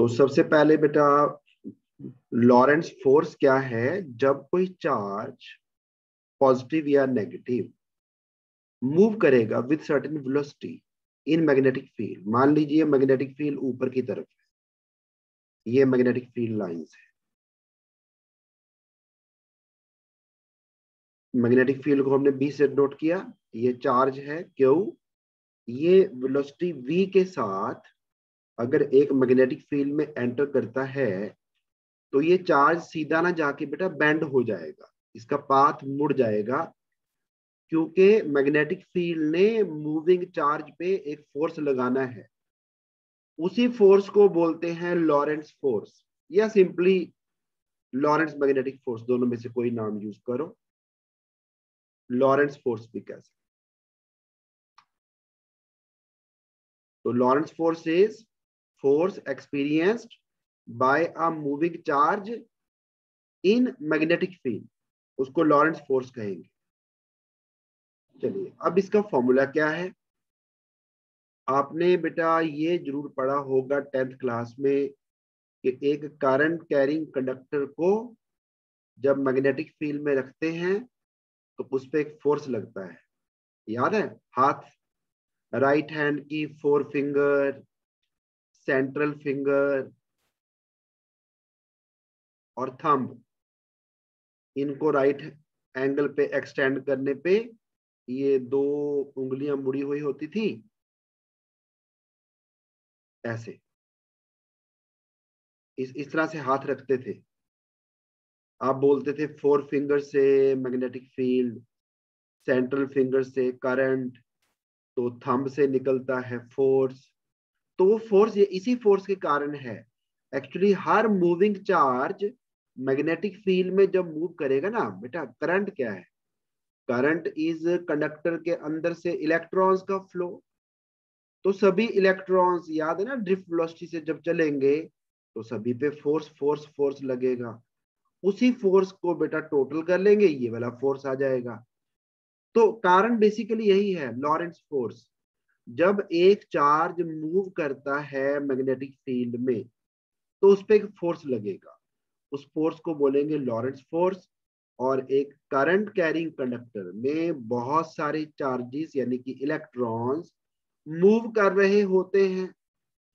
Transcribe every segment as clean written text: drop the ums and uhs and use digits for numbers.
तो सबसे पहले बेटा लॉरेंस फोर्स क्या है? जब कोई चार्ज पॉजिटिव या नेगेटिव मूव करेगा with certain velocity in magnetic field. मान लीजिए मैग्नेटिक फील्ड ऊपर की तरफ है, ये मैग्नेटिक फील्ड लाइंस है। मैग्नेटिक फील्ड को हमने बी से नोट किया, ये चार्ज है क्यू, ये वेलोसिटी v के साथ अगर एक मैग्नेटिक फील्ड में एंटर करता है तो ये चार्ज सीधा ना जाके बेटा बेंड हो जाएगा, इसका पाथ मुड़ जाएगा, क्योंकि मैग्नेटिक फील्ड ने मूविंग चार्ज पे एक फोर्स लगाना है। उसी फोर्स को बोलते हैं लॉरेंस फोर्स या सिंपली लॉरेंस मैग्नेटिक फोर्स, दोनों में से कोई नाम यूज करो, लॉरेंस फोर्स भी कह सकते। तो Lawrence force is force experienced bye a moving charge in magnetic field, उसको लॉरेंस फोर्स कहेंगे। चलिए अब इसका फॉर्मूला क्या है? आपने बेटा ये जरूर पढ़ा होगा 10th क्लास में कि एक करंट कैरिंग कंडक्टर को जब मैग्नेटिक फील्ड में रखते हैं तो उस पर एक फोर्स लगता है, याद है? हाथ, राइट हैंड की 4 फिंगर, सेंट्रल फिंगर और थंब, इनको राइट एंगल पे एक्सटेंड करने पे ये 2 उंगलियां मुड़ी हुई होती थी ऐसे, इस तरह से हाथ रखते थे। आप बोलते थे 4 फिंगर से मैग्नेटिक फील्ड, सेंट्रल फिंगर से करंट, तो थंब से निकलता है फोर्स। तो वो फोर्स ये इसी फोर्स के कारण है। एक्चुअली हर मूविंग चार्ज मैग्नेटिक फील्ड में जब मूव करेगा ना बेटा, करंट क्या है? करंट इज कंडक्टर के अंदर से इलेक्ट्रॉन्स का फ्लो। तो सभी इलेक्ट्रॉन्स, याद है ना, ड्रिफ्ट वेलोसिटी से जब चलेंगे तो सभी पे फोर्स फोर्स फोर्स लगेगा। उसी फोर्स को बेटा टोटल कर लेंगे, ये वाला फोर्स आ जाएगा। तो कारण बेसिकली यही है, लॉरेंस फोर्स। जब एक चार्ज मूव करता है मैग्नेटिक फील्ड में तो उस पर एक फोर्स लगेगा, उस फोर्स को बोलेंगे लॉरेंस फोर्स। और एक करंट कैरिंग कंडक्टर में बहुत सारे चार्जेस यानी कि इलेक्ट्रॉन्स मूव कर रहे होते हैं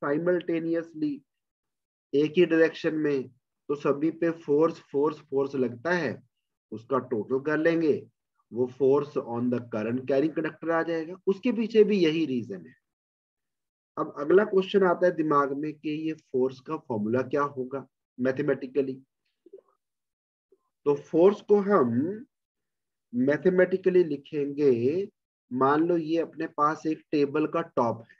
साइमल्टेनियसली एक ही डायरेक्शन में, तो सभी पे फोर्स फोर्स फोर्स लगता है, उसका टोटल कर लेंगे, वो force on the current carrying conductor आ जाएगा। उसके पीछे भी यही रीजन है। अब अगला क्वेश्चन आता है दिमाग में कि ये फोर्स का फॉर्मूला क्या होगा मैथमेटिकली। तो फोर्स को हम मैथमेटिकली लिखेंगे। मान लो ये अपने पास एक टेबल का टॉप है,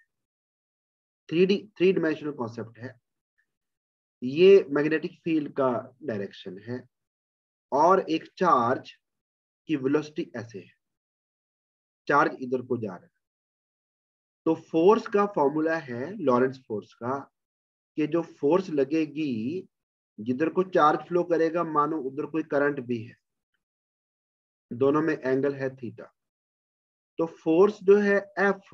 थ्री डिमेंशनल कॉन्सेप्ट है। ये मैग्नेटिक फील्ड का डायरेक्शन है और एक चार्ज की वेलोसिटी ऐसे है, चार्ज इधर को जा रहा है। तो फोर्स का फॉर्मूला है लॉरेंस फोर्स का, कि जो फोर्स लगेगी जिधर को चार्ज फ्लो करेगा, मानो उधर कोई करंट भी है, दोनों में एंगल है थीटा। तो फोर्स जो है F,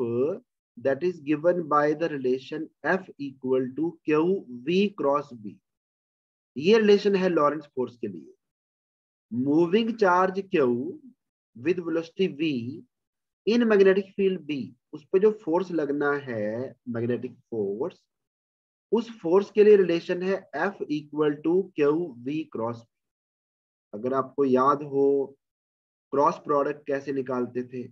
that is given by the relation F equal to Q V cross B. ये रिलेशन है लॉरेंस फोर्स के लिए। Moving charge Q with velocity V in magnetic field B, उस पे जो फोर्स लगना है मैग्नेटिक फोर्स, उस फोर्स के लिए रिलेशन है F equal to Q V cross. अगर आपको याद हो क्रॉस प्रोडक्ट कैसे निकालते थे,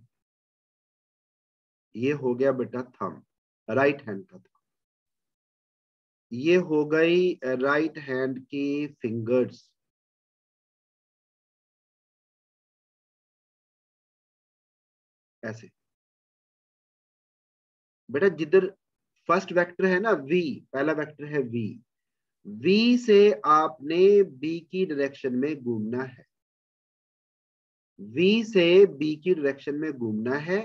ये हो गया बेटा थंब, राइट हैंड का थंब, ये हो गई राइट हैंड की फिंगर्स, ऐसे। बेटा जिधर फर्स्ट वेक्टर है ना v, पहला वेक्टर है v, v से आपने b की डायरेक्शन में घूमना है, v से b की डायरेक्शन में घूमना है।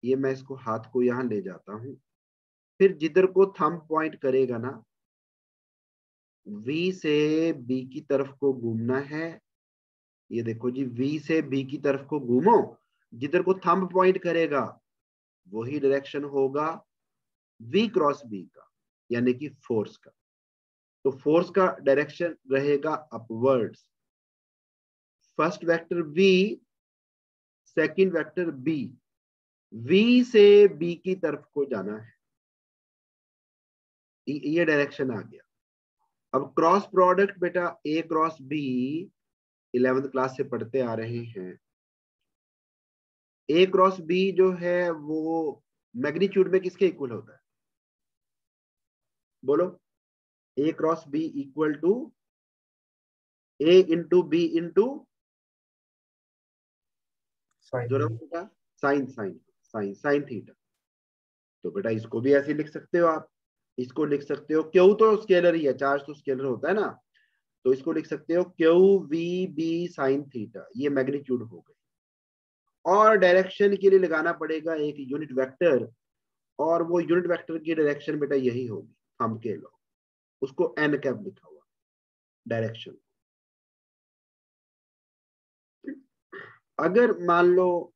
ये मैं इसको हाथ को यहां ले जाता हूं, फिर जिधर को थंब पॉइंट करेगा ना, v से b की तरफ को घूमना है। ये देखो जी, v से b की तरफ को घूमो, जिधर को थंब पॉइंट करेगा वही डायरेक्शन होगा v क्रॉस b का, यानी कि फोर्स का। तो फोर्स का डायरेक्शन रहेगा upwards. First vector v, second vector b, v से b की तरफ को जाना है, ये डायरेक्शन आ गया। अब क्रॉस प्रोडक्ट बेटा a cross b 11th class से पढ़ते आ रहे हैं। a क्रॉस b जो है वो मैग्नीट्यूड में किसके इक्वल होता है? बोलो। a cross b equal to a into b into जो बेटा sine sine sine sine theta. तो बेटा इसको भी ऐसे लिख सकते हो आप, इसको लिख सकते हो, क्यू तो स्केलर ही है, चार्ज तो स्केलर होता है ना, तो इसको लिख सकते हो Q we B sine theta, ये मैग्नीट्यूड हो गई। और डायरेक्शन के लिए लगाना पड़ेगा एक यूनिट वेक्टर, और वो यूनिट वेक्टर की डायरेक्शन बेटा यही होगी, हम के लो उसको एन कैप लिखा हुआ डायरेक्शन। अगर मान लो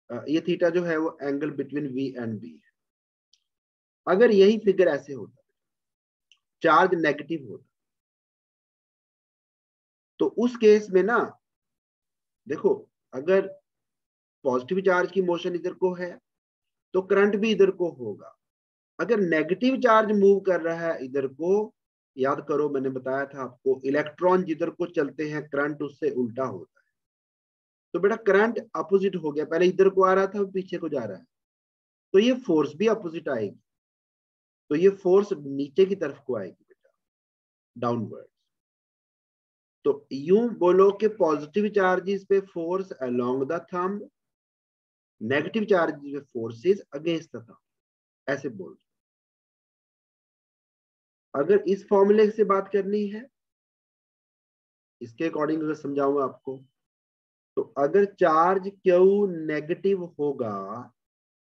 ये थीटा जो है वो angle between V and B है, अगर यही फिगर ऐसे होता, चार्ज नेगेटिव होता, तो उस केस में ना देखो, अगर पॉजिटिव चार्ज की मोशन इधर को है तो करंट भी इधर को होगा। अगर नेगेटिव चार्ज मूव कर रहा है इधर को, याद करो मैंने बताया था आपको, इलेक्ट्रॉन जिधर को चलते हैं करंट उससे उल्टा होता है। तो बेटा करंट अपोजिट हो गया, पहले इधर को आ रहा था पीछे को जा रहा है, तो ये फोर्स भी अपोजिट आएगी, तो ये फोर्स नीचे की तरफ को आएगी बेटा, डाउनवर्ड। तो यूं बोलो कि पॉजिटिव चार्जेस पे force along the thumb, negative charges पे फोर्सेस अगेंस्ट द थंब, ऐसे बोल। अगर इस फॉर्मूले से बात करनी है, इसके अकॉर्डिंग अगर समझाऊंगा आपको, तो अगर चार्ज क्यू नेगेटिव होगा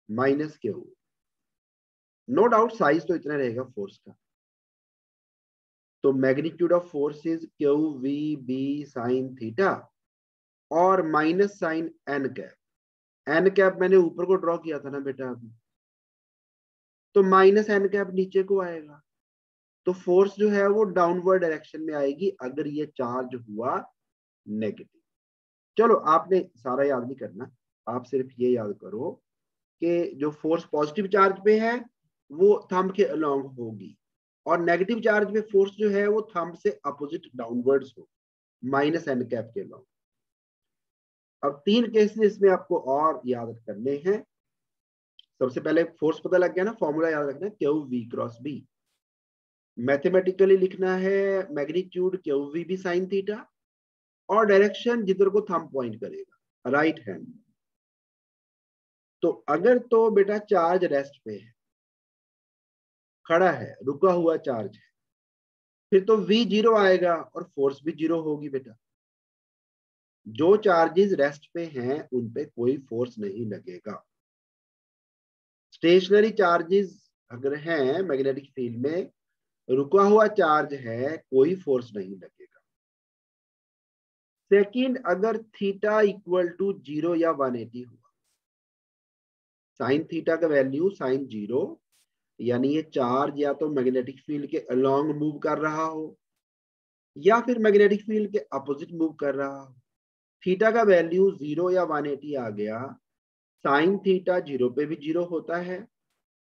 minus q, no doubt size तो इतना रहेगा फोर्स का, तो magnitude of force is Q we B sine theta और minus sine n cap. N cap मैंने ऊपर को ड्रॉ किया था ना बेटा अभी, तो माइनस एन कैप नीचे को आएगा, तो फोर्स जो है वो डाउनवर्ड डायरेक्शन में आएगी अगर ये चार्ज हुआ नेगेटिव। चलो आपने सारा याद नहीं करना, आप सिर्फ ये याद करो कि जो फोर्स पॉजिटिव चार्ज पे है वो थंब के अलोंग होगी, और नेगेटिव चार्ज पे फोर्स जो है वो थंब से अपोजिट डाउनवर्ड्स हो, माइनस एन कैप के अलोंग। अब 3 केसेस इसमें आपको और याद करने हैं। सबसे पहले फोर्स पता लग गया ना, फॉर्मूला याद रखना, Q V cross B. Mathematically लिखना है magnitude Q we B sine theta, और डायरेक्शन जिधर को थंब पॉइंट करेगा राइट हैंड। तो अगर तो बेटा चार्ज रेस्ट पे है, खड़ा है, रुका हुआ चार्ज है, फिर तो v जीरो आएगा और फोर्स भी जीरो होगी बेटा। जो चार्जेस रेस्ट पे हैं उन पे कोई फोर्स नहीं लगेगा। स्टेशनरी चार्जेस अगर हैं मैग्नेटिक फील्ड में, रुका हुआ चार्ज है, कोई फोर्स नहीं लगेगा। सेकंड, अगर थीटा इक्वल टू 0 या 180 हुआ, साइन थीटा का वैल्यू साइन 0, यानी ये चार्ज या तो मैग्नेटिक फील्ड के अलोंग मूव कर रहा हो या फिर मैग्नेटिक फील्ड के अपोजिट मूव कर रहा हो, थीटा का वैल्यू 0 या 180 आ गया, साइन थीटा 0 पे भी 0 होता है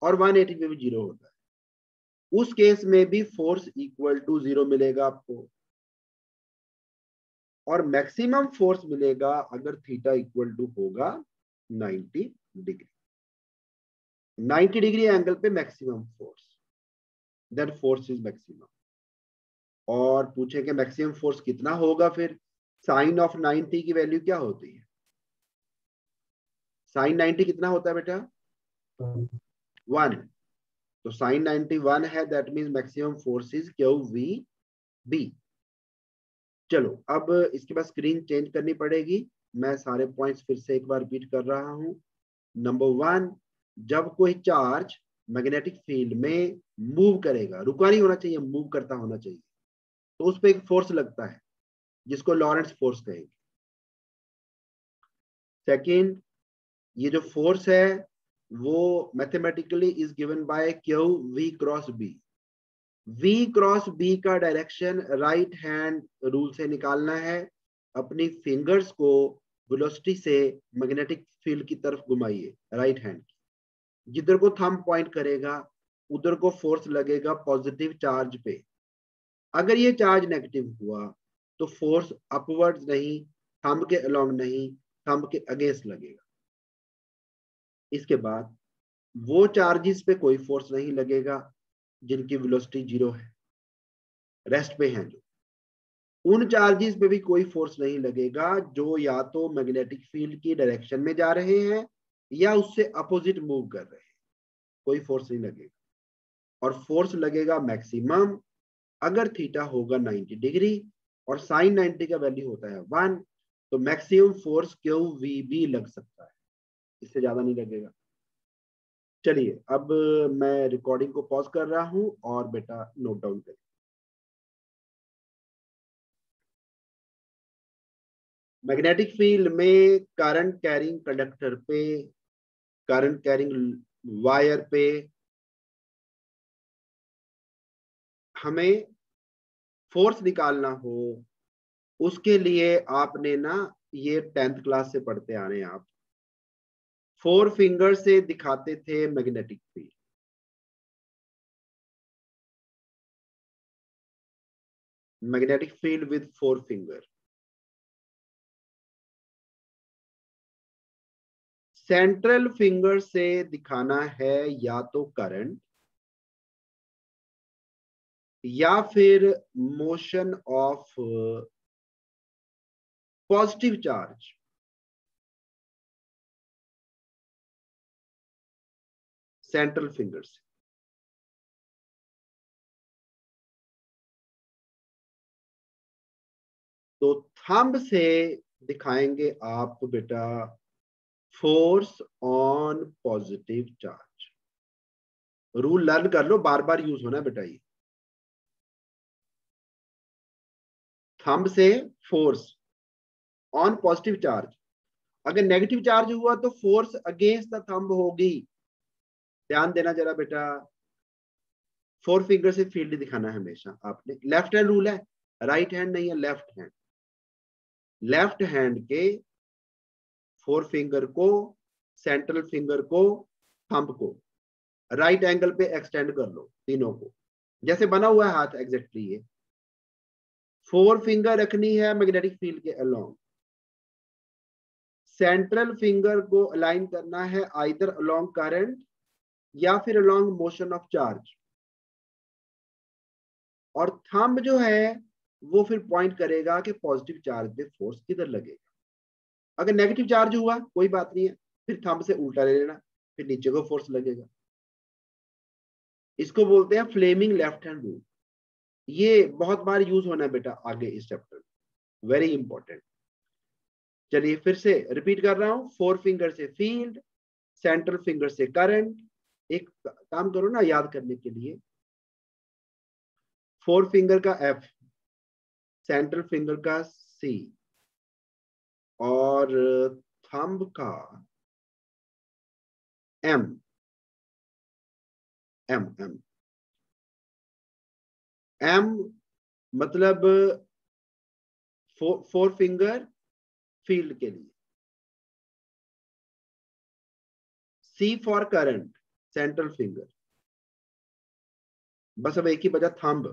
और 180 पे भी 0 होता है, उस केस में भी फोर्स इक्वल टू 0 मिलेगा आपको, और मैक्सिमम फोर्स मिलेगा अगर थीटा इक्वल टू होगा 90 डिग्री। 90 डिग्री एंगल पे maximum force, that force is maximum. और पूछेंगे मैक्सिमम फोर्स कितना होगा, फिर साइन ऑफ 90 की वैल्यू क्या होती है? साइन 90 कितना होता है बेटा? 1। तो साइन 91 है, that means maximum force is Q we B. चलो अब इसके बाद स्क्रीन चेंज करनी पड़ेगी, मैं सारे पॉइंट्स फिर से एक बार रिपीट कर रहा हूं। नंबर 1, जब कोई चार्ज मैग्नेटिक फील्ड में मूव करेगा, रुका नहीं होना चाहिए, मूव करता होना चाहिए, तो उस पर एक फोर्स लगता है जिसको लॉरेंट्ज फोर्स कहेंगे। सेकेंड, ये जो फोर्स है वो mathematically is given by Q V cross B. V cross B का डायरेक्शन राइट हैंड रूल से निकालना है। अपनी फिंगर्स को वेलोसिटी से मैग्नेटिक फील्ड की तरफ घुमाइए, राइट हैंड की। जिधर को थंब पॉइंट करेगा उधर को फोर्स लगेगा पॉजिटिव चार्ज पे। अगर ये चार्ज नेगेटिव हुआ तो फोर्स अपवर्ड्स नहीं, थंब के अलोंग नहीं, थंब के अगेंस्ट लगेगा। इसके बाद वो चार्जेस पे कोई फोर्स नहीं लगेगा जिनकी वेलोसिटी 0 है, रेस्ट पे हैं जो। उन चार्जेस पे भी कोई फोर्स नहीं लगेगा जो या तो मैग्नेटिक फील्ड की डायरेक्शन में जा रहे हैं या उससे अपोजिट मूव कर रहे हैं, कोई फोर्स नहीं लगेगा। और फोर्स लगेगा मैक्सिमम अगर थीटा होगा 90 डिग्री और साइन 90 का वैल्यू होता है 1, तो maximum force Q we B लग सकता है, इससे ज्यादा नहीं लगेगा। चलिए अब मैं रिकॉर्डिंग को पॉज कर रहा हूं और बेटा नोट डाउन करें। मैग्नेटिक फील्ड में करंट कैरिंग कंडक्टर पे, करंट कैरिंग वायर पे हमें फोर्स निकालना हो, उसके लिए आपने ना, ये 10th क्लास से पढ़ते आ रहे हैं आप, 4 फिंगर से दिखाते थे magnetic field. Magnetic field with 4 finger. Central finger से दिखाना है या तो करंट या फिर motion of positive charge. Central finger से तो थंब से दिखाएंगे आप बेटा force on positive charge. Rule learn कर लो, बार बार यूज होना है बेटा ये। थंब से फोर्स ऑन पॉजिटिव चार्ज, अगर नेगेटिव चार्ज हुआ तो फोर्स अगेंस्ट द थंब होगी। ध्यान देना जरा बेटा, 4 फिंगर से फील्ड दिखाना है हमेशा आपने। लेफ्ट हैंड रूल है, राइट हैंड नहीं है, लेफ्ट हैंड। लेफ्ट हैंड के 4 फिंगर को, सेंट्रल फिंगर को, थंब को राइट एंगल पे एक्सटेंड कर लो, तीनों को जैसे बना हुआ है हाथ एग्जैक्टली ये। 4 फिंगर रखनी है मैग्नेटिक फील्ड के अलोंग। सेंट्रल फिंगर को अलाइन करना है आइदर अलोंग करंट या फिर अलोंग मोशन ऑफ चार्ज। और थंब जो है वो फिर पॉइंट करेगा कि पॉजिटिव चार्ज पे फोर्स किधर लगेगा। अगर नेगेटिव चार्ज हुआ कोई बात नहीं है, फिर थंब से उल्टा ले लेना, फिर नीचे को फोर्स लगेगा। इसको बोलते हैं फ्लेमिंग लेफ्ट हैंड रूल। ये बहुत बार यूज होना है बेटा आगे इस चैप्टर में, वेरी इंपॉर्टेंट। चलिए फिर से रिपीट कर रहा हूं, 4 फिंगर से फील्ड, सेंट्रल फिंगर से करंट। एक काम करो ना याद करने के लिए, 4 फिंगर का F, सेंट्रल फिंगर का C और थंब का M, M मतलब 4 फिंगर फील्ड के लिए। C for current, central finger. बस अब एक ही बचा थंब।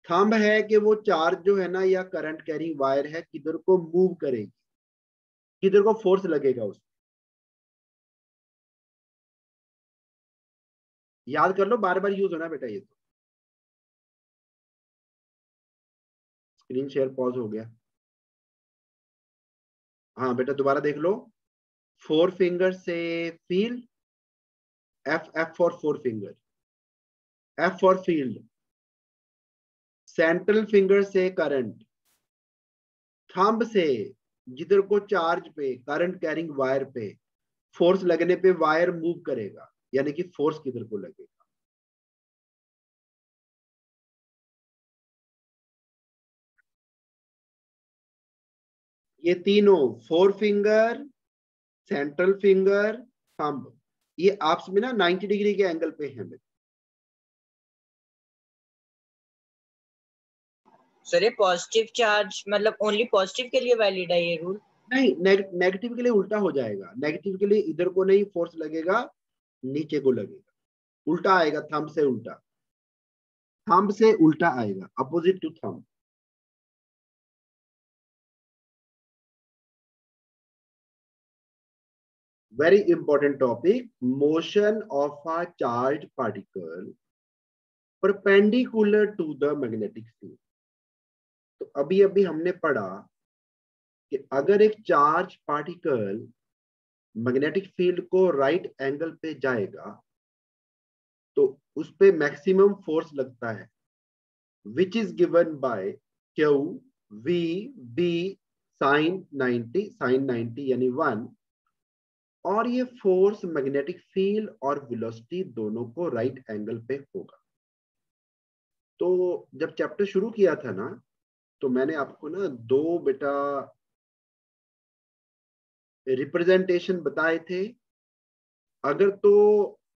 थंब है कि वो चार्ज जो है ना या करंट कैरिंग वायर है किधर को मूव करेगी, किधर को फोर्स लगेगा उस। याद कर लो, बार बार यूज होना बेटा ये तो। स्क्रीन शेयर पॉज हो गया। हाँ बेटा दोबारा देख लो, 4 फिंगर से field, F for 4 finger, F for field. Central finger से करंट, थंब से जिधर को चार्ज पे, करंट कैरिंग वायर पे फोर्स लगने पे वायर मूव करेगा, यानी कि फोर्स किधर को लगेगा। ये तीनों 4 फिंगर, सेंट्रल फिंगर, थंब, ये आपस में ना 90 डिग्री के एंगल पे है। सर ये पॉजिटिव चार्ज मतलब ओनली पॉजिटिव के लिए वैलिड है ये रूल? नहीं, नेगेटिव के लिए उल्टा हो जाएगा। नेगेटिव के लिए इधर को नहीं फोर्स लगेगा, नीचे को लगेगा, उल्टा आएगा, थंब से उल्टा, थंब से उल्टा आएगा, opposite to thumb. very important topic, motion of a charged particle perpendicular to the magnetic field। तो अभी अभी हमने पढ़ा कि अगर एक चार्ज पार्टिकल मैग्नेटिक फील्ड को राइट एंगल पे जाएगा तो उस पे मैक्सिमम फोर्स लगता है, which is given by Q we B sine 90 यानी 1। और ये फोर्स मैग्नेटिक फील्ड और वेलोसिटी दोनों को राइट एंगल पे होगा। तो जब चैप्टर शुरू किया था ना, तो मैंने आपको ना दो बेटा रिप्रेजेंटेशन बताए थे। अगर तो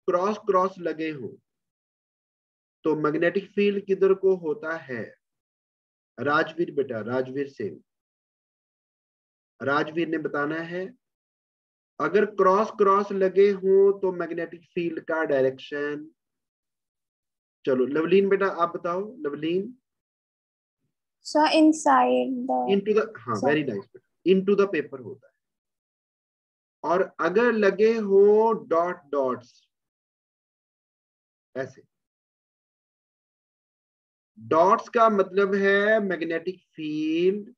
क्रॉस क्रॉस लगे हो तो मैग्नेटिक फील्ड किधर को होता है? राजवीर बेटा, राजवीर सिंह, राजवीर ने बताना है। अगर क्रॉस क्रॉस लगे हो तो मैग्नेटिक फील्ड का डायरेक्शन। चलो लवलीन बेटा आप बताओ, Lovleen. Sir inside the, into the, हाँ वेरी नाइस बेटा, इनटू द पेपर होता है। और अगर लगे हो डॉट डॉट्स ऐसे, डॉट्स का मतलब है मैग्नेटिक फील्ड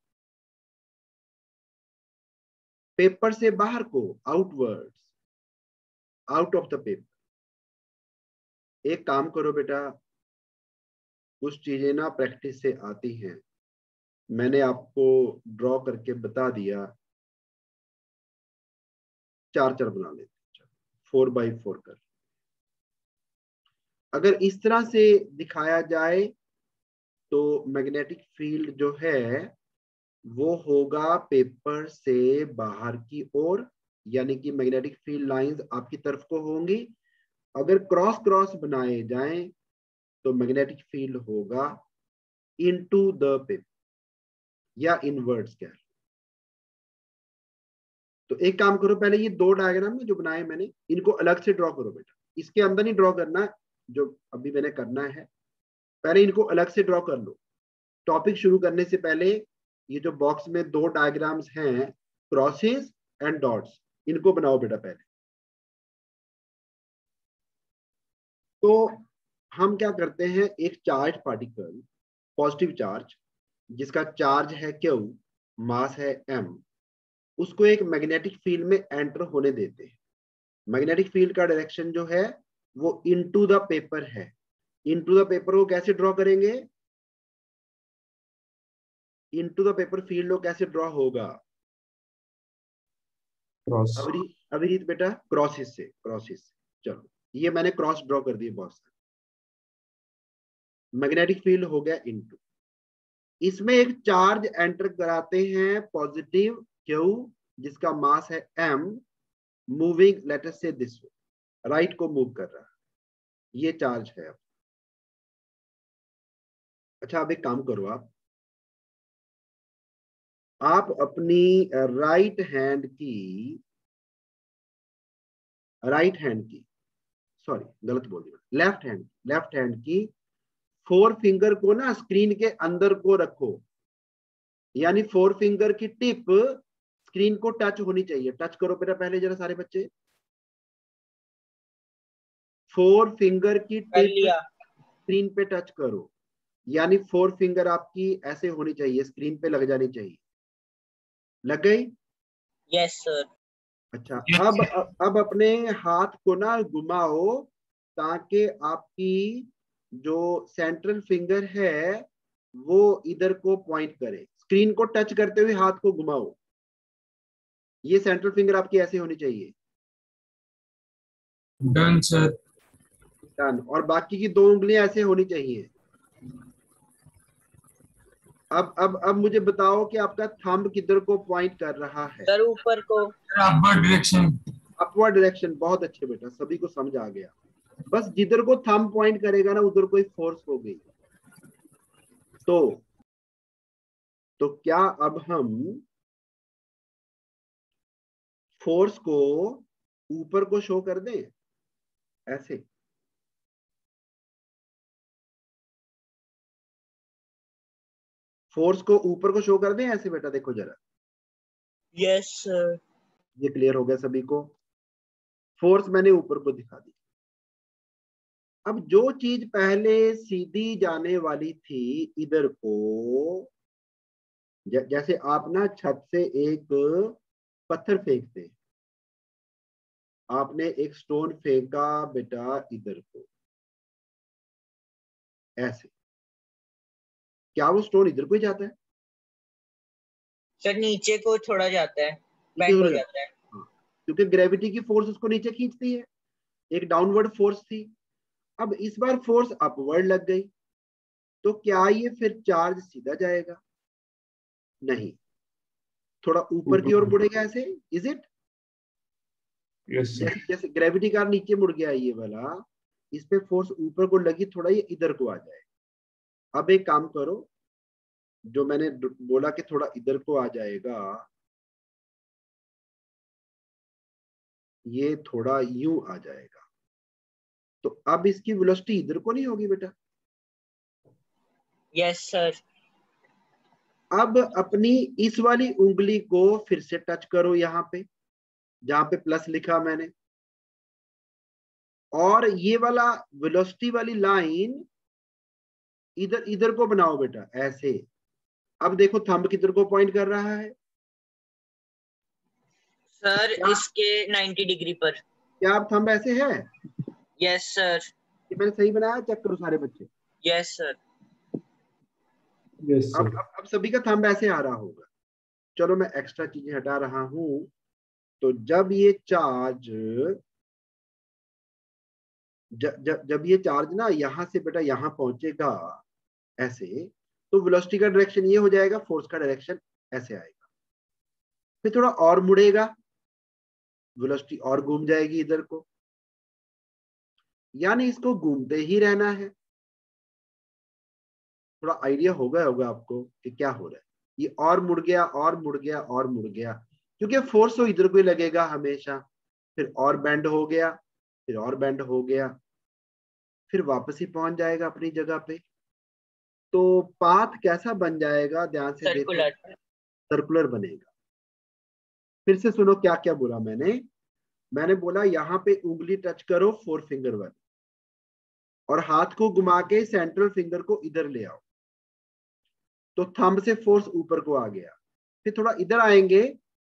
पेपर से बाहर को, outwards, out of the paper. एक काम करो बेटा, कुछ चीजें ना प्रैक्टिस से आती हैं, मैंने आपको ड्रॉ करके बता दिया। 4 बना लेते, 4x4 कर। अगर इस तरह से दिखाया जाए तो मैग्नेटिक फील्ड जो है वो होगा पेपर से बाहर की ओर, यानी कि मैग्नेटिक फील्ड लाइंस आपकी तरफ को होंगी। अगर क्रॉस क्रॉस बनाए जाएं तो मैग्नेटिक फील्ड होगा इनटू द पेपर या इनवर्ड्स क्या। तो एक काम करो, पहले ये दो डायग्राम जो बनाए मैंने इनको अलग से ड्रॉ करो बेटा, इसके अंदर नहीं ड्रॉ करना जो अभी मैंने करना है, पहले इनको अलग से ड्रॉ कर लो। टॉपिक शुरू करने से पहले ये जो बॉक्स में दो डायग्राम्स हैं, क्रॉसेस एंड डॉट्स, इनको बनाओ बेटा पहले। तो हम क्या करते हैं, एक चार्ज पार्टिकल, पॉजिटिव चार्ज जिसका चार्ज है क्यू, मास है एम, उसको एक मैग्नेटिक फील्ड में एंटर होने देते हैं। मैग्नेटिक फील्ड का डायरेक्शन जो है वो इनटू द पेपर है। इनटू द पेपर को कैसे ड्रॉ करेंगे? इनटू द पेपर फील्ड को कैसे ड्रॉ होगा? क्रॉस। अभिजीत बेटा क्रॉसेस से, क्रॉसेस से। चलो ये मैंने क्रॉस ड्रॉ कर दिए बहुत सारे। मैग्नेटिक फील्ड हो गया इनटू, इसमें एक चार्ज एंटर कराते हैं पॉजिटिव क्यू जिसका मास है एम, मूविंग लेट अस से दिस वे, राइट को मूव कर रहा है, ये चार्ज है। अच्छा अब एक काम करो, आप अपनी राइट हैंड की सॉरी गलत बोल दिया, लेफ्ट हैंड की 4 फिंगर को ना स्क्रीन के अंदर को रखो, यानी 4 फिंगर की टिप स्क्रीन को टच होनी चाहिए। टच करो बेटा पहले जरा सारे बच्चे, 4 फिंगर की टिप स्क्रीन पे टच करो, यानी 4 फिंगर आपकी ऐसे होनी चाहिए, स्क्रीन पे लग जानी चाहिए। लग गई? Yes sir. अच्छा अब अपने हाथ को ना घुमाओ ताकि आपकी जो सेंट्रल फिंगर है वो इधर को पॉइंट करे, स्क्रीन को टच करते हुए हाथ को घुमाओ, ये सेंट्रल फिंगर आपकी ऐसे होनी चाहिए। Done sir. डन। और बाकी की 2 उंगलियां ऐसे होनी चाहिए। अब मुझे बताओ कि आपका थंब किधर को पॉइंट कर रहा है? सर ऊपर को। Upward direction. अपवर्ड डायरेक्शन, बहुत अच्छे बेटा, सभी को समझ आ गया। बस जिधर को थंब पॉइंट करेगा ना उधर कोई फोर्स हो गई। तो तो क्या अब हम फोर्स को ऊपर को शो कर दें ऐसे? फोर्स को ऊपर को शो कर दें ऐसे बेटा, देखो जरा, यस सर। ये क्लियर हो गया सभी को? फोर्स मैंने ऊपर को दिखा दी। अब जो चीज पहले सीधी जाने वाली थी इधर को, जैसे आप ना छत से एक पत्थर फेंकते हैं, आपने एक स्टोन फेंका बेटा इधर को ऐसे, क्या वो स्टोन इधर को ही जाता है? सर नीचे को थोड़ा जाता है, नीचे बेंड हो हो जाता जाता है। है। हाँ, क्योंकि ग्रेविटी की फोर्स उसको नीचे खींचती है, एक डाउनवर्ड फोर्स थी। अब इस बार फोर्स अपवर्ड लग गई, तो क्या ये फिर चार्ज सीधा जाएगा? नहीं, थोड़ा ऊपर की ओर ऊपर। मुड़ेगा ऐसे, इज इट? Yes sir. जैसे जैसे ग्रेविटी का नीचे मुड़ गया ये वाला, इस पे फोर्स ऊपर को लगी, थोड़ा ये इधर को आ जाए। अब एक काम करो, जो मैंने बोला कि थोड़ा इधर को आ जाएगा, ये थोड़ा यूं आ जाएगा, तो अब इसकी वेलोसिटी इधर को नहीं होगी बेटा। Yes sir. अब अपनी इस वाली उंगली को फिर से टच करो यहाँ पे, जहां पे प्लस लिखा मैंने, और ये वाला वेलोसिटी वाली लाइन इधर इधर को बनाओ बेटा ऐसे। अब देखो थंब किधर को पॉइंट कर रहा है? सर क्या इसके 90 डिग्री पर। क्या अब थंब ऐसे है? Yes sir. ये मैंने सही बनाया? चेक करो सारे बच्चे। Yes sir. Yes sir. अब सभी का थंब ऐसे आ रहा होगा। चलो मैं एक्स्ट्रा चीजें हटा रहा हूं। तो जब ये चार्ज जब ये चार्ज ना यहां से बेटा यहां पहुंचेगा ऐसे, तो वेलोसिटी का डायरेक्शन ये हो जाएगा, फोर्स का डायरेक्शन ऐसे आएगा। फिर थोड़ा और मुड़ेगा, वेलोसिटी और घूम जाएगी इधर को, यानी इसको घूमते ही रहना है। थोड़ा आइडिया होगा होगा आपको कि क्या हो रहा है। ये और मुड़ गया और मुड़ गया और मुड़ गया, क्योंकि फोर्स तो इधर को ही लगेगा हमेशा। फिर और बेंड हो गया, फिर और बेंड हो गया, फिर वापस ही पहुंच जाएगा अपनी जगह पे। तो पाथ कैसा बन जाएगा, ध्यान से देखो, सर्कुलर। सर्कुलर बनेगा। फिर से सुनो क्या क्या बोला मैंने। मैंने बोला यहाँ पे उंगली टच करो फोर फिंगर वाली, और हाथ को घुमा के सेंट्रल फिंगर को इधर ले आओ, तो थंब से फोर्स ऊपर को आ गया। फिर थोड़ा इधर आएंगे,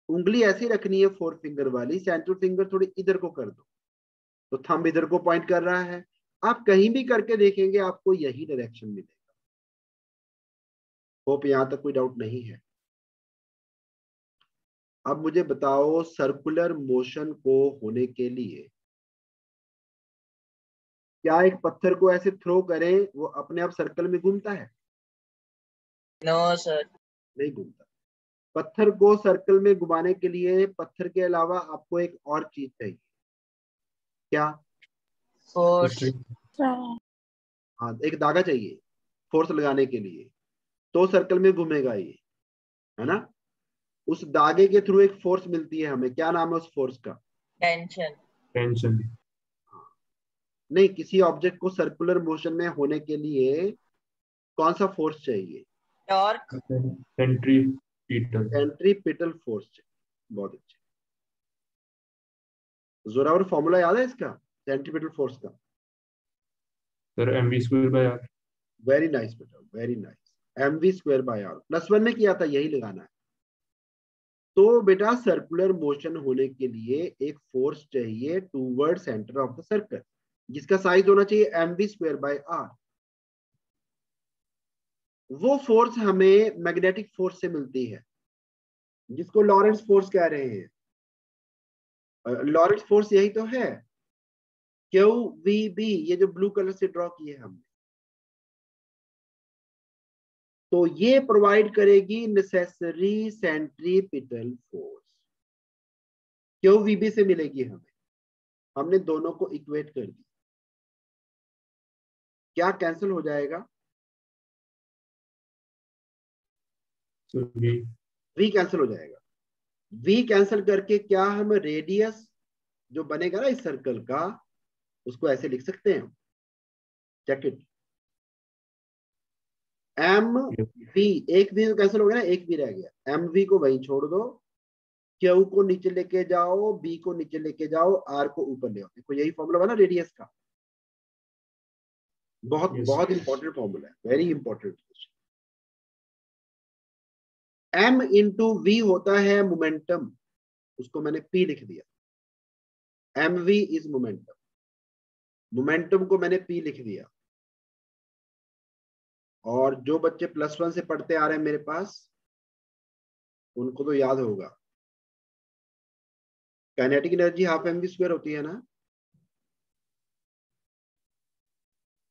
उंगली ऐसे ही रखनी है फोर फिंगर वाली, सेंट्रल फिंगर थोड़ी इधर को कर दो, तो थंब इधर को पॉइंट कर रहा है। आप कहीं भी करके देखेंगे आपको यही डायरेक्शन मिलेगा। होप यहां तक कोई डाउट नहीं है। अब मुझे बताओ, सर्कुलर मोशन को होने के लिए क्या एक पत्थर को ऐसे थ्रो करें वो अपने आप सर्कल में घूमता है? No sir. नहीं घूमता। पत्थर को सर्कल में घुमाने के लिए पत्थर के अलावा आपको एक और चीज चाहिए। क्या? फोर्स। हाँ, एक धागा चाहिए फोर्स लगाने के लिए, तो सर्कल में घूमेगा ये, है ना? उस धागे के थ्रू एक फोर्स मिलती है हमें, क्या नाम है उस फोर्स का? टेंशन। टेंशन। नहीं, किसी ऑब्जेक्ट को सर्कुलर मोशन में होने के लिए कौन सा फोर्स चाहिए? टॉर्क। सेंट्रीपिटल। सेंट्रीपिटल फोर्स चाहिए। बहुत अच्छे। जोरावर फॉर्मूला याद है इसका, सेंट्रीपिटल फोर्स का? Sir mv²/r। वेरी नाइस बेटा, वेरी नाइस। mv²/r +1 में किया था, यही लगाना है। तो बेटा सर्कुलर मोशन होने के लिए एक फोर्स चाहिए toward centre of the circle, जिसका साइज होना चाहिए mv²/r। वो फोर्स हमें मैग्नेटिक फोर्स से मिलती है, जिसको लॉरेंस फोर्स कह रहे हैं। लॉरेंस फोर्स यही तो है, क्यू वी बी, ये जो ब्लू कलर से ड्रॉ किए हमने। तो ये प्रोवाइड करेगी necessary centripetal force, Q we B से मिलेगी हमें। हमने दोनों को इक्वेट कर दी। क्या कैंसिल हो जाएगा? So V. V कैंसिल हो जाएगा। V कैंसिल करके क्या हम रेडियस जो बनेगा ना इस सर्कल का, उसको ऐसे लिख सकते हैं, चेक इट। एम वी, एक वी कैंसिल हो गया ना, एक वी रह गया, एम वी को वहीं छोड़ दो, क्यू को नीचे लेके जाओ, बी को नीचे लेके जाओ, आर को ऊपर ले आओ। देखो यही फॉर्मूला बना रेडियस का, बहुत Yes. बहुत इंपॉर्टेंट फॉर्मूला है, very important. M into V होता है मोमेंटम, उसको मैंने पी लिख दिया। M V is momentum, momentum को मैंने पी लिख दिया। और जो बच्चे +1 से पढ़ते आ रहे हैं मेरे पास, उनको तो याद होगा, kinetic energy half M V square होती है ना,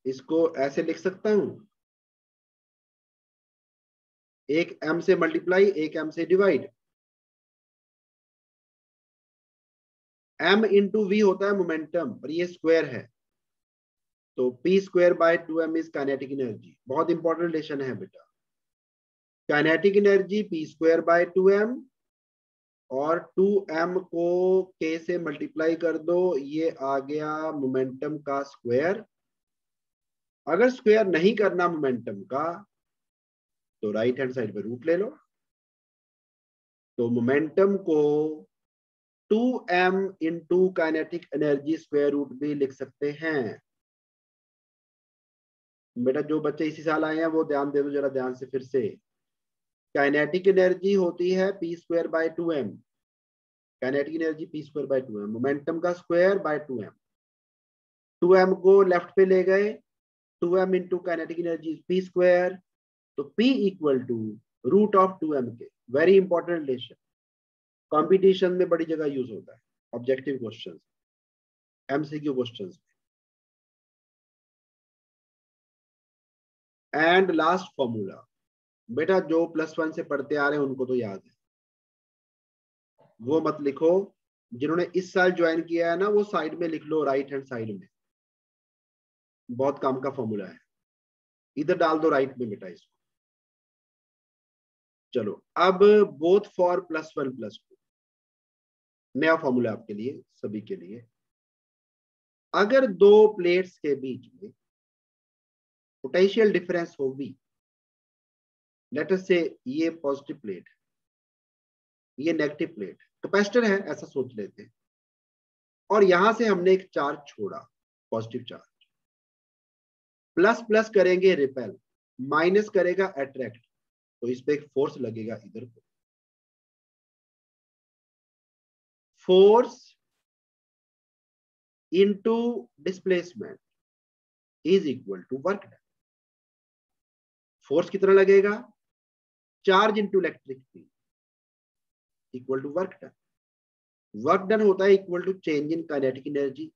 इसको ऐसे लिख सकता हूं, एक m से मल्टीप्लाई, एक m से डिवाइड। m इंटू वी होता है मोमेंटम, और ये स्क्वायर है, तो p square by 2m is kinetic energy. बहुत इंपॉर्टेंट रिलेशन है बेटा, kinetic energy p square by 2m, और 2m को k से मल्टीप्लाई कर दो, ये आ गया मोमेंटम का स्क्वायर। अगर स्क्वायर नहीं करना मोमेंटम का, तो राइट हैंड साइड पे रूट ले लो। तो मोमेंटम को 2m into kinetic energy square root भी लिख सकते हैं। बेटा जो बच्चे इसी साल आए हैं वो ध्यान दे दो जरा ध्यान से फिर से। काइनेटिक एनर्जी होती है p square by 2m, kinetic energy p square by 2m, momentum का स्क्वायर बाय 2m। 2m को लेफ्ट पे ले गए, 2m into kinetic energy p square, तो p equal to root of 2m के। वेरी इंपॉर्टेंट रिलेशन, कंपटीशन में बड़ी जगह यूज होता है, objective question, MCQ question. And last formula, बेटा जो +1 से पढ़ते आ रहे हैं उनको तो याद है, वो मत लिखो। जिन्होंने इस साल ज्वाइन किया है ना, वो साइड में लिख लो, राइट हैंड साइड में, बहुत काम का फॉर्मूला है, इधर डाल दो राइट में बेटा इसको। चलो अब बोथ फॉर +1 +2, नया फॉर्मूला आपके लिए, सभी के लिए। अगर दो प्लेट्स के बीच में पोटेंशियल डिफरेंस हो V, लेट अस से ये पॉजिटिव प्लेट है, ये नेगेटिव प्लेट, कैपेसिटर है ऐसा सोच लेते हैं, और यहां से हमने एक चार्ज छोड़ा, पॉजिटिव चार्ज, प्लस प्लस करेंगे रिपेल, माइनस करेगा अट्रैक्ट, तो इस पे एक फोर्स लगेगा इधर को। Force into displacement is equal to work done. Force कितना लगेगा, charge into electric field equal to work done. Work done होता है equal to change in kinetic energy.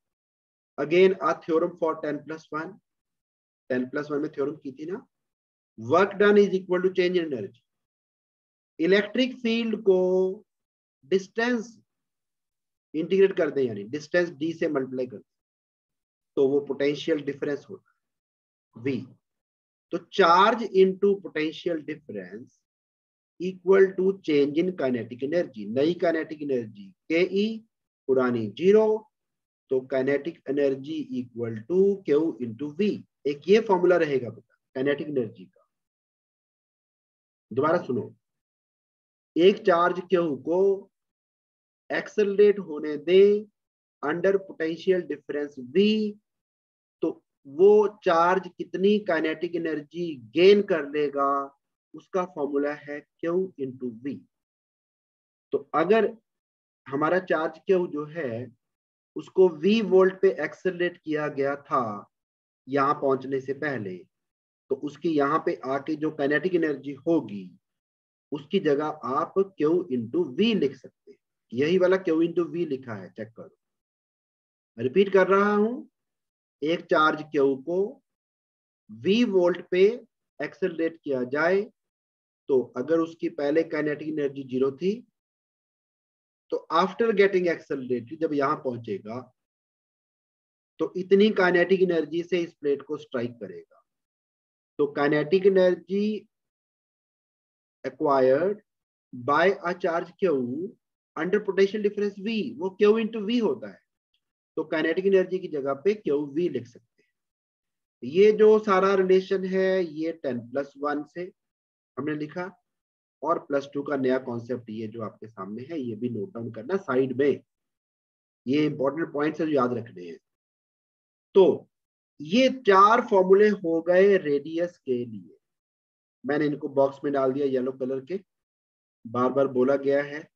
Again a theorem for 10+1, 10+1 में थ्योरम की थी ना, work done is equal to change in energy. Electric field को distance integrate कर दें, यानी डिस्टेंस d से मल्टीप्लाई कर दें, तो वो पोटेंशियल डिफरेंस होता है V। तो charge into potential difference equal to change in kinetic energy. नई काइनेटिक एनर्जी ke, पुरानी 0, तो kinetic energy equal to Q into V। एक ये फॉर्मूला रहेगा बेटा काइनेटिक एनर्जी का। दोबारा सुनो, एक चार्ज Q को एक्सेलरेट होने दें अंडर पोटेंशियल डिफरेंस V, तो वो चार्ज कितनी काइनेटिक एनर्जी गेन कर लेगा, उसका फॉर्मूला है Q इंटू V। तो अगर हमारा चार्ज Q जो है उसको V वोल्ट पे एक्सेलरेट किया गया था यहां पहुंचने से पहले, तो उसकी यहां पे आके जो काइनेटिक एनर्जी होगी उसकी जगह आप Q इंटू V लिख सकते हैं। यही वाला Q इंटू V लिखा है, चेक करो, रिपीट कर रहा हूं। एक चार्ज Q को V वोल्ट पे एक्सेलरेट किया जाए, तो अगर उसकी पहले काइनेटिक एनर्जी 0 थी, तो आफ्टर गेटिंग एक्सेलरेटेड जब यहां पहुंचेगा तो इतनी काइनेटिक एनर्जी से इस प्लेट को स्ट्राइक करेगा। तो kinetic energy acquired by a charge Q under potential difference V, वो क्यू इंटू वी होता है, तो काइनेटिक एनर्जी की जगह पे क्यू वी लिख सकते हैं। ये जो सारा रिलेशन है ये 10+1 से हमने लिखा, और +2 का नया कॉन्सेप्ट ये जो आपके सामने है, ये भी नोट डाउन करना साइड में, ये इंपॉर्टेंट पॉइंट्स है जो याद रखने हैं। तो ये 4 फॉर्मूले हो गए रेडियस के लिए, मैंने इनको बॉक्स में डाल दिया येलो कलर के, बार बार बोला गया है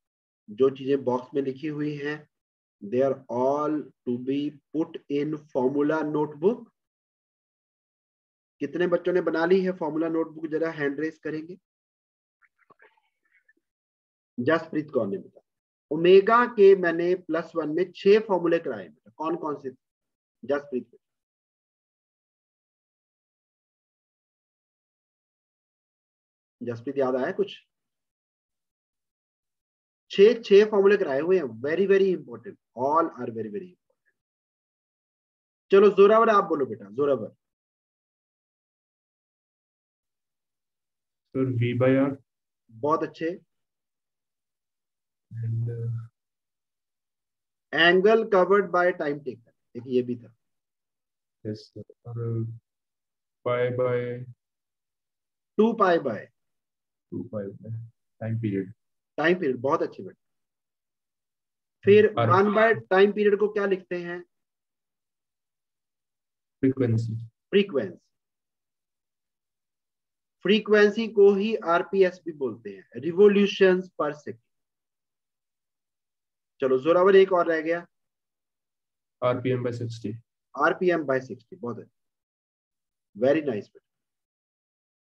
जो चीजें बॉक्स में लिखी हुई हैं they are all to be put in formula notebook. कितने बच्चों ने बना ली है फॉर्मूला नोटबुक, जरा हैंड रेस करेंगे। जसप्रीत कौन ने बताया? ओमेगा के मैंने +1 में 6 फॉर्मूले कराए बेटा, कौन कौन से? जसप्रीत, जसप्रीत याद आया कुछ? 6 फॉर्मूले कराए हुए हैं, very very important, all are very very important. चलो जोरावर आप बोलो बेटा, जोरावर। सर V/R बहुत अच्छे। and angle covered by time taken, देखिए ये भी था। yes sir, और pi/2 2 pi by pi time period time period, बहुत अच्छे बेटा। फिर R 1 बाय टाइम पीरियड को क्या लिखते हैं? frequency frequency. फ्रीक्वेंसी को ही आरपीएस भी बोलते हैं, रिवोल्यूशंस पर सेकेंड। चलो जोरावर एक और रह गया, RPM/60 RPM/60, बहुत अच्छा, वेरी नाइस बेटा।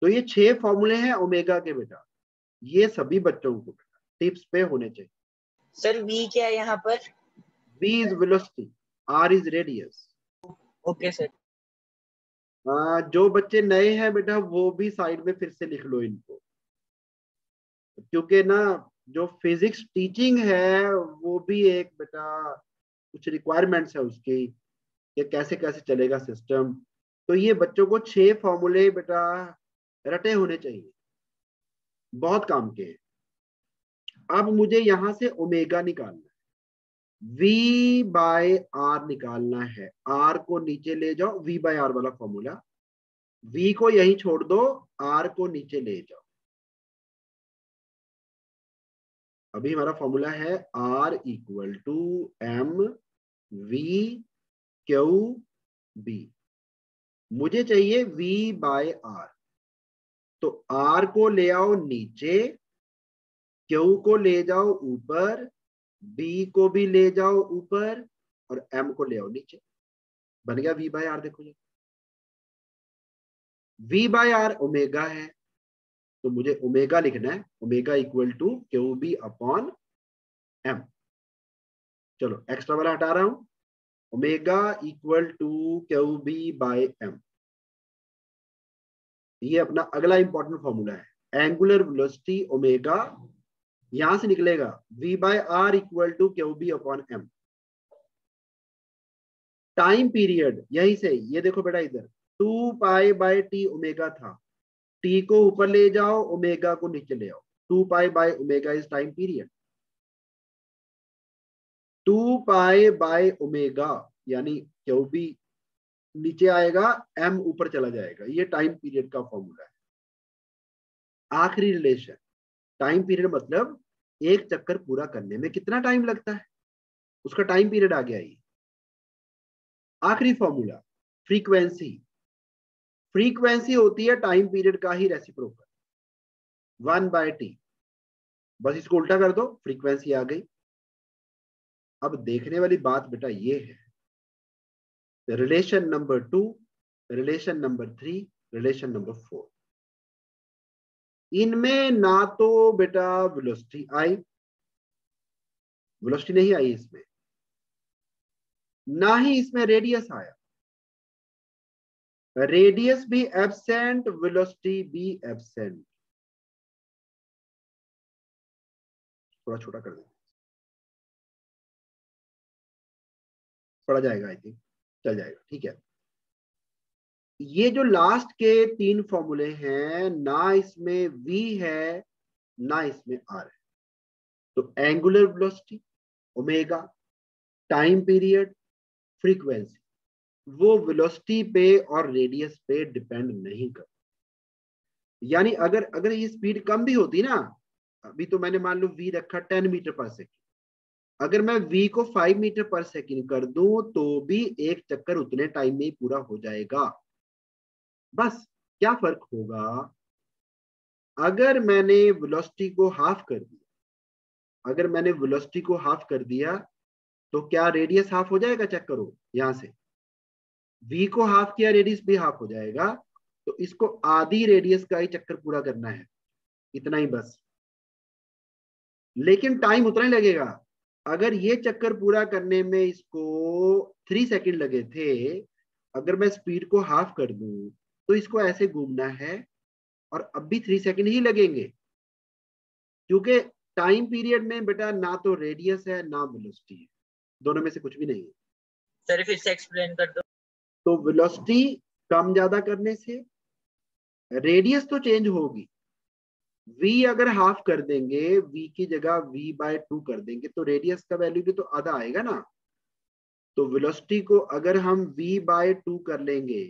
तो ये 6 फॉर्मूले हैं ओमेगा के बेटा, ये सभी बच्चों को बेटा टिप्स पे होने चाहिए। सर वी क्या है यहाँ पर? V is velocity, R is radius. Okay sir. जो बच्चे नए हैं बेटा वो भी साइड में फिर से लिख लो इनको, क्योंकि ना जो फिजिक्स टीचिंग है वो भी एक बेटा कुछ रिक्वायरमेंट्स है उसकी, कि कैसे कैसे चलेगा सिस्टम। तो ये बच्चों को 6 फॉर्मूले बेटा रटे होने चाहिए, बहुत काम के हैं। अब मुझे यहां से ओमेगा निकालना है, V/R निकालना है। R को नीचे ले जाओ, V/R वाला फॉर्मूला, V को यही छोड़ दो, R को नीचे ले जाओ। अभी हमारा फॉर्मूला है R = mv/q/b। मुझे चाहिए V/R, तो R को ले आओ नीचे, Q को ले जाओ ऊपर, B को भी ले जाओ ऊपर, और M को ले आओ नीचे। बन गया V/R। देखो ये V/R ओमेगा है, तो मुझे ओमेगा लिखना है, ओमेगा = QB/M। चलो एक्स्ट्रा वाला हटा रहा हूं, ओमेगा = QB/M। ये अपना अगला इंपॉर्टेंट फॉर्मूला है। एंगुलर वेलोसिटी ओमेगा यहां से निकलेगा V/R = QB/M। टाइम पीरियड यही से, ये देखो बेटा इधर 2 π/T ओमेगा था, T को ऊपर ले जाओ, ओमेगा को नीचे ले आओ। 2 π/ω इज टाइम पीरियड। 2 π/ω यानी QB नीचे आएगा, M ऊपर चला जाएगा, ये टाइम पीरियड का फॉर्मूला है। आखिरी रिलेशन, टाइम पीरियड मतलब एक चक्कर पूरा करने में कितना टाइम लगता है, उसका टाइम पीरियड आ गया। ये आखिरी फॉर्मूला फ्रीक्वेंसी। फ्रीक्वेंसी होती है टाइम पीरियड का ही रेसिप्रोकल, 1/T। बस इसको उल्टा कर दो, फ्रीक्वेंसी आ गई। अब देखने वाली बात बेटा ये है, relation number 2, relation number 3, relation number 4, इनमें ना तो बेटा वेलोसिटी आई, वेलोसिटी नहीं आई इसमें, ना ही इसमें रेडियस आया। रेडियस भी एब्सेंट, वेलोसिटी भी एब्सेंट। थोड़ा छोटा कर दे, पढ़ा जाएगा, आई थिंक चल जाएगा, ठीक है। ये जो लास्ट के 3 फॉर्मूले हैं, ना इसमें V है ना इसमें आर है। तो angular velocity, omega, time period, frequency, वो वेलोसिटी पे और रेडियस पे डिपेंड नहीं करता। यानी अगर अगर ये स्पीड कम भी होती ना, अभी तो मैंने मान लो v रखा 10 मीटर पर सेकेंड, अगर मैं v को 5 मीटर पर सेकेंड कर दूं तो भी एक चक्कर उतने टाइम में ही पूरा हो जाएगा। बस क्या फर्क होगा, अगर मैंने वेलोसिटी को हाफ कर दिया, अगर मैंने वेलोसिटी को हाफ कर दिया तो क्या रेडियस हाफ हो जाएगा? चेक करो यहां से, v को हाफ किया रेडियस भी हाफ हो जाएगा, तो इसको आधी रेडियस का ही चक्कर पूरा करना है, इतना ही बस। लेकिन टाइम उतना ही लगेगा। अगर ये चक्कर पूरा करने में इसको 3 सेकंड लगे थे, अगर मैं स्पीड को हाफ कर दूं तो इसको ऐसे घूमना है और अब भी 3 सेकंड ही लगेंगे, क्योंकि टाइम पीरियड में बेटा ना तो रेडियस है ना वेलोसिटी है, दोनों में से कुछ भी नहीं है। सर फिर से एक्सप्लेन कर दो। तो वेलोसिटी कम ज्यादा करने से रेडियस तो चेंज होगी। v अगर हाफ कर देंगे, v की जगह v/2 कर देंगे तो रेडियस का वैल्यू भी तो आधा आएगा ना। तो वेलोसिटी को अगर हम v/2 कर लेंगे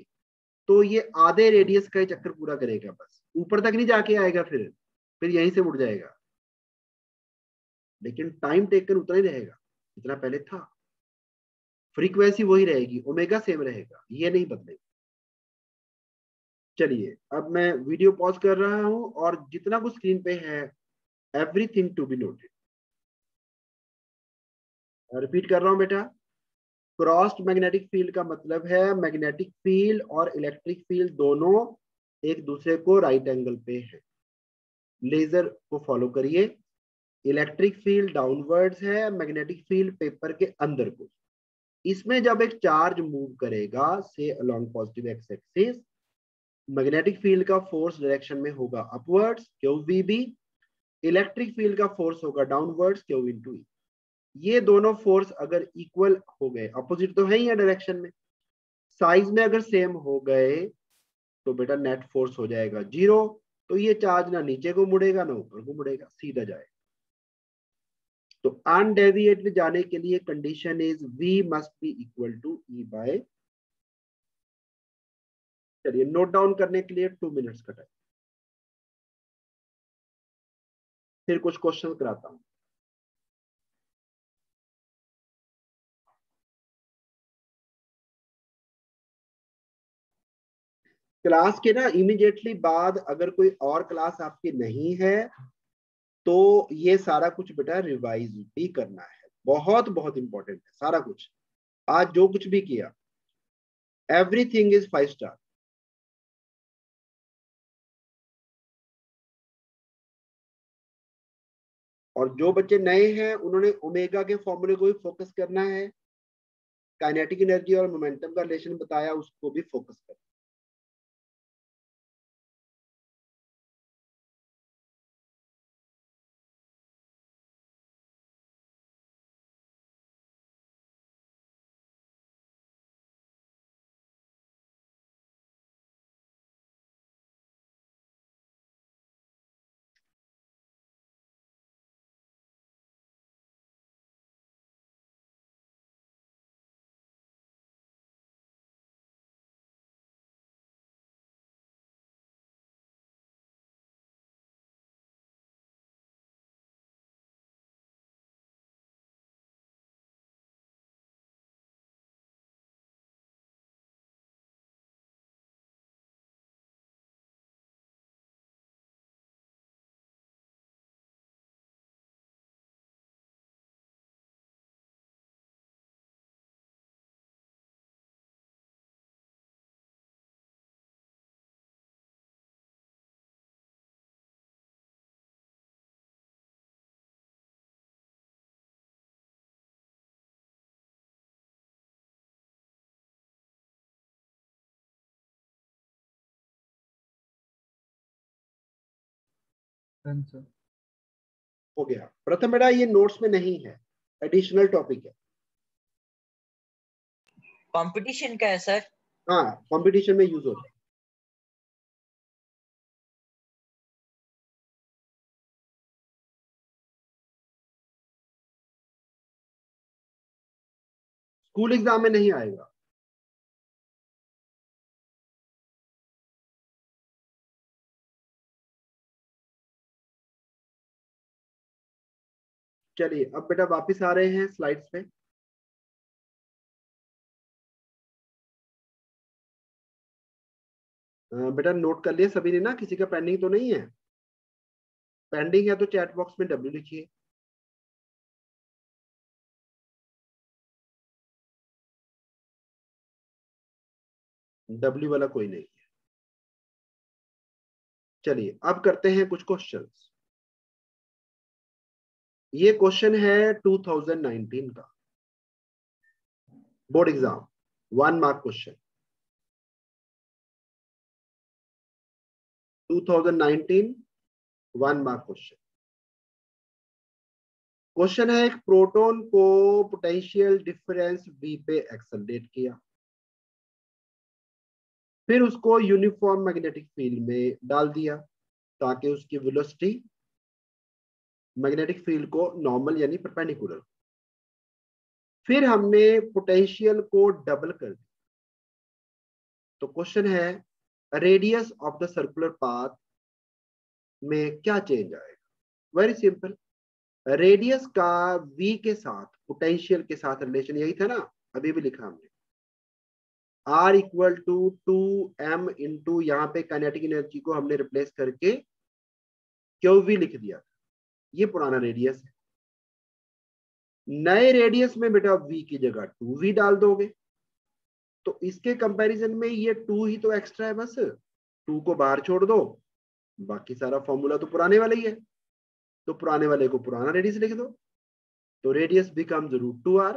तो ये आधे रेडियस का ही चक्कर पूरा करेगा, बस ऊपर तक नहीं जाके आएगा, फिर यहीं से मुड़ जाएगा। लेकिन टाइम टेकन उतना ही रहेगा जितना पहले था, फ्रीक्वेंसी वही रहेगी, ओमेगा सेम रहेगा, ये नहीं बदलेगा। चलिए अब मैं वीडियो पॉज कर रहा हूं और जितना कुछ स्क्रीन पे है everything to be noted. Repeat कर रहा हूं बेटा, क्रॉस्ड मैग्नेटिक फील्ड का मतलब है मैग्नेटिक फील्ड और इलेक्ट्रिक फील्ड दोनों एक दूसरे को राइट एंगल पे है। लेजर को फॉलो करिए, इलेक्ट्रिक फील्ड डाउनवर्ड्स है, मैग्नेटिक फील्ड पेपर के अंदर को। इसमें जब एक चार्ज मूव करेगा से along positive X axis, magnetic field का फोर्स डायरेक्शन में होगा upwards, Q we B, electric field का फोर्स होगा डाउनवर्ड्स, क्यू इनटू ई। ये दोनों फोर्स अगर इक्वल हो गए, अपोजिट तो है ही है डायरेक्शन में, साइज में अगर सेम हो गए तो बेटा नेट फोर्स हो जाएगा 0। तो ये चार्ज ना नीचे को मुड़ेगा ना ऊपर को मुड़ेगा, सीधा जाएगा। तो अनडेविएटेड जाने के लिए condition is v must be equal to e by. चलिए नोट डाउन करने के लिए 2 मिनट्स का टाइम, फिर कुछ क्वेश्चन कराता हूं। क्लास के ना इमीडिएटली बाद अगर कोई और क्लास आपकी नहीं है तो ये सारा कुछ बेटा रिवाइज भी करना है, बहुत बहुत इंपॉर्टेंट है सारा कुछ। आज जो कुछ भी किया एवरीथिंग इज 5 स्टार। और जो बच्चे नए हैं उन्होंने ओमेगा के फॉर्मूले को भी फोकस करना है, काइनेटिक एनर्जी और मोमेंटम का रिलेशन बताया उसको भी फोकस करना। आंसर हो गया। प्रथम बेटा ये नोट्स में नहीं है, एडिशनल टॉपिक है। कंपटीशन का है सर? हाँ कंपटीशन में यूज होता है। स्कूल एग्जाम में नहीं आएगा। चलिए अब बेटा वापस आ रहे हैं स्लाइड्स पे। बेटा नोट कर लिया सभी ने ना, किसी का पेंडिंग तो नहीं है? पेंडिंग है तो चैट बॉक्स में W लिखिए। W वाला कोई नहीं है। चलिए अब करते हैं कुछ क्वेश्चंस। ये क्वेश्चन है 2019 का board exam, 1 mark question. 2019 1 mark question. Question है एक प्रोटॉन को पोटेंशियल डिफरेंस V पे एक्सेलरेट किया, फिर उसको यूनिफॉर्म मैग्नेटिक फील्ड में डाल दिया ताकि उसकी वेलोसिटी मैग्नेटिक फील्ड को नॉर्मल यानी परपेंडिकुलर। फिर हमने पोटेंशियल को डबल कर दिया। तो क्वेश्चन है radius of the circular path में क्या चेंज आएगा? वेरी सिंपल, रेडियस का V के साथ पोटेंशियल के साथ रिलेशन यही था ना, अभी भी लिखा हमने, R equal to 2m into यहाँ पे काइनेटिक एनर्जी को हमने रिप्लेस करके QV लिख दिया। ये पुराना रेडियस है। नए रेडियस में बेटा V की जगह 2v डाल दोगे, तो इसके कंपैरिजन में ये 2 ही तो एक्स्ट्रा है, बस 2 को बाहर छोड़ दो, बाकी सारा फॉर्मूला तो पुराने वाला ही है। तो पुराने वाले को पुराना रेडियस लिख दो, तो रेडियस बिकम्स √2r।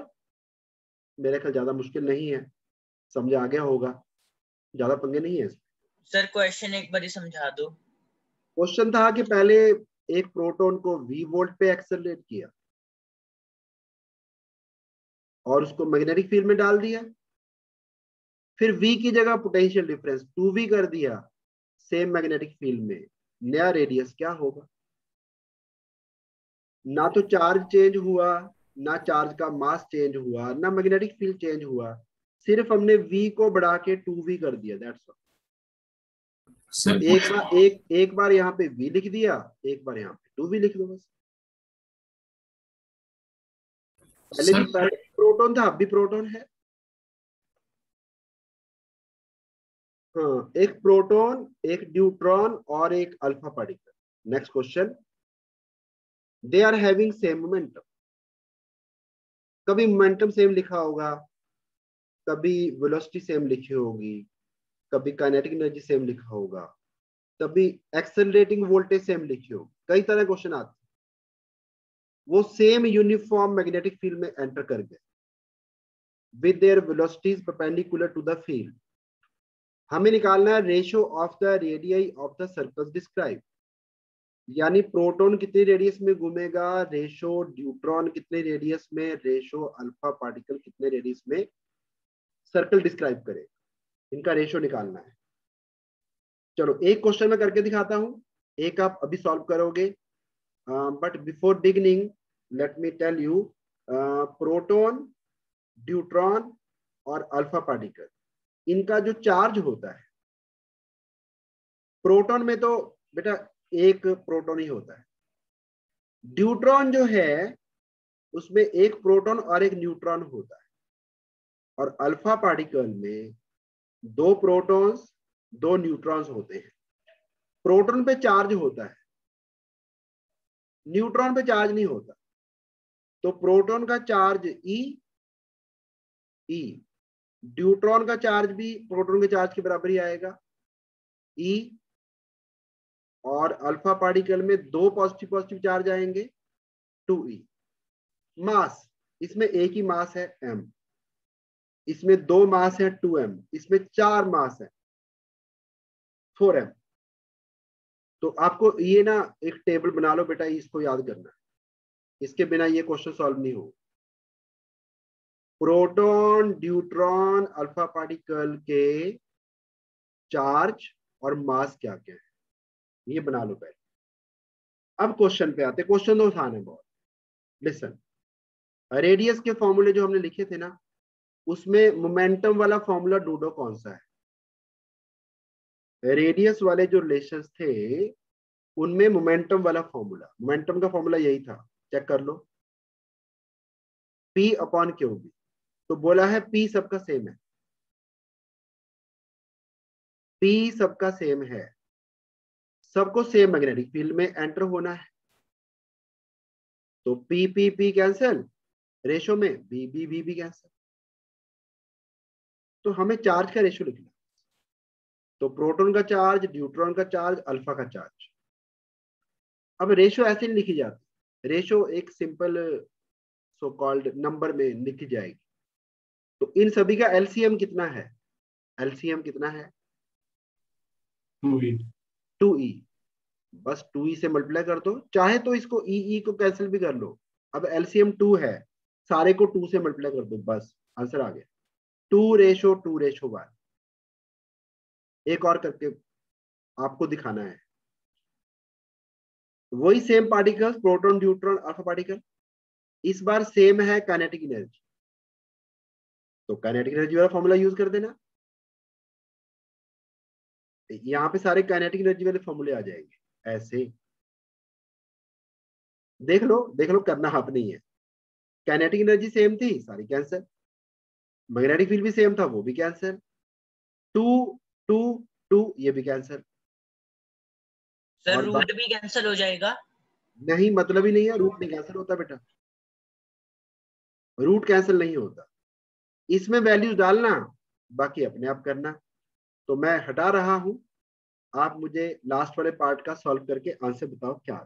मेरे ख्याल ज्यादा मुश्किल नहीं है, समझ आ गया होगा, ज्यादा पंगे नहीं है इसमें। सर क्वेश्चन एक बार समझा दो। क्वेश्चन था कि पहले एक प्रोटॉन को V वोल्ट पे एक्सेलरेट किया और उसको मैग्नेटिक फील्ड में डाल दिया, फिर V की जगह पोटेंशियल डिफरेंस 2v कर दिया सेम मैग्नेटिक फील्ड में। नया रेडियस क्या होगा? ना तो चार्ज चेंज हुआ, ना चार्ज का मास चेंज हुआ, ना मैग्नेटिक फील्ड चेंज हुआ, सिर्फ हमने V को बढ़ा के 2v कर दिया, दैट्स ऑल। सर एक बार यहाँ पे V लिख दिया, एक बार यहाँ पे 2v लिख दो बस। पहले भी पहले प्रोटॉन था, अब भी प्रोटॉन है। हाँ, एक प्रोटॉन, एक न्यूट्रॉन और एक alpha particle. Next question, they are having same momentum. कभी मोमेंटम सेम लिखा होगा, कभी वेलोसिटी सेम लिखी होगी, कभी काइनेटिक एनर्जी सेम लिखा होगा, कभी एक्सेलरेटिंग वोल्टेज सेम लिखी होगी, कई तरह क्वेश्चन आते हैं। वो सेम यूनिफॉर्म मैग्नेटिक फील्ड में एंटर कर गए with their velocities perpendicular to the field. हमें निकालना है ratio of the radii of the circles describe, यानी प्रोटॉन कितनी रेडियस में घूमेगा, रेशो न्यूट्रॉन कितने रेडियस में, रेशो अल्फा पार्टिकल कितने रेडियस में सर्कल डिस्क्राइब करे, इनका रेशो निकालना है। चलो एक क्वेश्चन में करके दिखाता हूं, एक आप अभी सॉल्व करोगे, but before beginning let me tell you, proton, neutron और अल्फा पार्टिकल, इनका जो चार्ज होता है, प्रोटॉन में तो बेटा एक प्रोटॉन ही होता है, न्यूट्रॉन जो है उसमें एक प्रोटॉन और एक न्यूट्रॉन होता है, और अल्फा पार्टिकल में 2 प्रोटॉन्स 2 न्यूट्रॉन्स होते हैं। प्रोटॉन पे चार्ज होता है, न्यूट्रॉन पे चार्ज नहीं होता, तो प्रोटॉन का चार्ज E, न्यूट्रॉन का चार्ज भी प्रोटॉन के चार्ज के बराबर ही आएगा E, और अल्फा पार्टिकल में 2 पॉजिटिव पॉजिटिव चार्ज आएंगे 2e। मास, इसमें एक ही मास है m, इसमें 2 मास है 2m, इसमें 4 मास है 4m। तो आपको ये ना एक टेबल बना लो बेटा, इसको याद करना है, इसके बिना ये क्वेश्चन सॉल्व नहीं हो। प्रोटॉन, न्यूट्रॉन, अल्फा पार्टिकल के चार्ज और मास क्या क्या है, ये बना लो पहले। अब क्वेश्चन पे आते, क्वेश्चन तो आसान है बहुत। लिसन, रेडियस के फॉर्मूले जो हमने लिखे थे ना, उसमें मोमेंटम वाला फॉर्मूला ढूंढो कौन सा है। रेडियस वाले जो रिलेशंस थे उनमें मोमेंटम वाला फॉर्मूला, मोमेंटम का फॉर्मूला यही था, चेक कर लो, P अपॉन क्यू बी। तो बोला है P सबका सेम है, P सबका सेम है, सबको सेम मैग्नेटिक फील्ड में एंटर होना है। तो P P P cancel, ratio में B B B B cancel. तो हमें चार्ज का रेशो लिखना, तो प्रोटॉन का चार्ज, न्यूट्रॉन का चार्ज, अल्फा का चार्ज। अब रेशो ऐसे नहीं लिखी जाती, रेशो एक सिंपल सो कॉल्ड नंबर में लिखी जाएगी। तो इन सभी का एलसीएम कितना है, एलसीएम कितना है 2E। 2E। बस 2E से मल्टीप्लाई कर दो, चाहे तो इसको ई को कैंसिल भी कर लो। अब एलसीएम 2 है, सारे को 2 से मल्टीप्लाई कर दो, बस आंसर आ गया 2:2:1। एक और करके आपको दिखाना है, वही same particles, proton, neutron, alpha particle, इस बार सेम है काइनेटिक एनर्जी। तो काइनेटिक एनर्जी वाला फॉर्मूला यूज कर देना, यहां पे सारे काइनेटिक एनर्जी वाले फॉर्मूले आ जाएंगे। ऐसे देख लो, देख लो, करना हाथ नहीं है। काइनेटिक एनर्जी सेम थी, सारी कैंसिल, मैग्नेटिक फील्ड भी सेम था, वो भी कैंसिल, 2:2:2 ये भी कैंसिल। सर और रूट भी कैंसिल हो जाएगा? नहीं, मतलब ही नहीं है, रूट नहीं कैंसिल होता बेटा, रूट कैंसिल नहीं होता, इसमें वैल्यूज डालना, बाकी अपने आप करना। तो मैं हटा रहा हूं, आप मुझे लास्ट वाले पार्ट का सॉल्व करके आंसर बताओ क्या।